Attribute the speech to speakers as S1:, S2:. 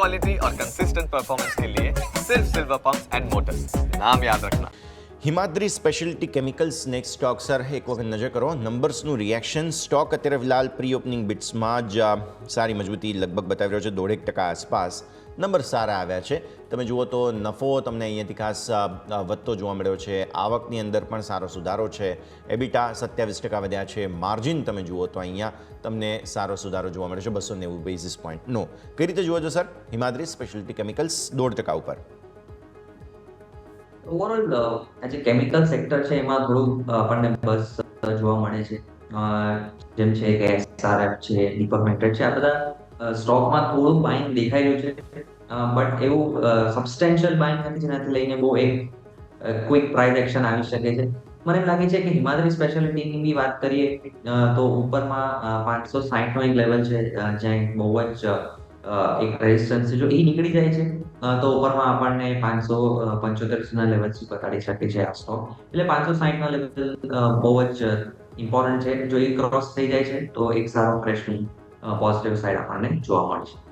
S1: Quality और consistent performance के लिए सिर्फ सिल्वर पंप्स एंड मोटर्स, नाम याद रखना।
S2: Himadri speciality chemicals next stock sir એક વખત નજર કરો નંબર્સનું રિએક્શન સ્ટોક અત્યારે ફિલહાલ પ્રી ઓપનિંગ બિટ્સમાં જ સારી મજબૂતી લગભગ બતાવી રહ્યો છે 1.5% આસપાસ નંબર સારા આવ્યા છે તમે જુઓ તો નફો તમને અહીંયાથી ખાસ વધતો જોવા મળ્યો છે આવકની અંદર પણ સારો સુધારો છે એબિટા 27% વધ્યા છે માર્જિન તમે જુઓ તો અહીંયા તમને સારો સુધારો જોવા મળ્યો છે 290 બેઝિસ પોઈન્ટનો કઈ રીતે જુઓ છો સર હિમાદ્રી સ્પેશિયાલિટી કેમિકલ્સ 1.5% ઉપર
S3: ઓવરઓલ આ જે કેમિકલ સેક્ટર છે એમાં થોડું આપણને બસ જોવા મળે છે જેમ છે કે એસઆરએફ છે દીપક મેન્ટેડ છે આ બધા સ્ટોકમાં થોડું બાઇંગ દેખાઈ રહ્યું છે બટ એવું સબસ્ટેન્શિયલ બાઇંગ નથી જેનાથી લઈને બહુ એક ક્વિક પ્રાઇસ એક્શન આવી શકે છે મને એમ લાગે છે કે હિમાદ્રી સ્પેશિયાલિટીની બી વાત કરીએ તો ઉપરમાં 560નો એક લેવલ છે જ્યાં બહુ જ એક રેઝિસ્ટન્સ છે જો એ નીકળી જાય છે તો ઉપરમાં આપણને 575ના લેવલ સુધી બતાડી શકે છે આ સ્ટોક એટલે 560ના લેવલ બહુ જ ઇમ્પોર્ટન્ટ છે જો એ ક્રોસ થઈ જાય છે તો એક સારો ફ્રેશની પોઝિટિવ સાઈડ આપણને જોવા મળશે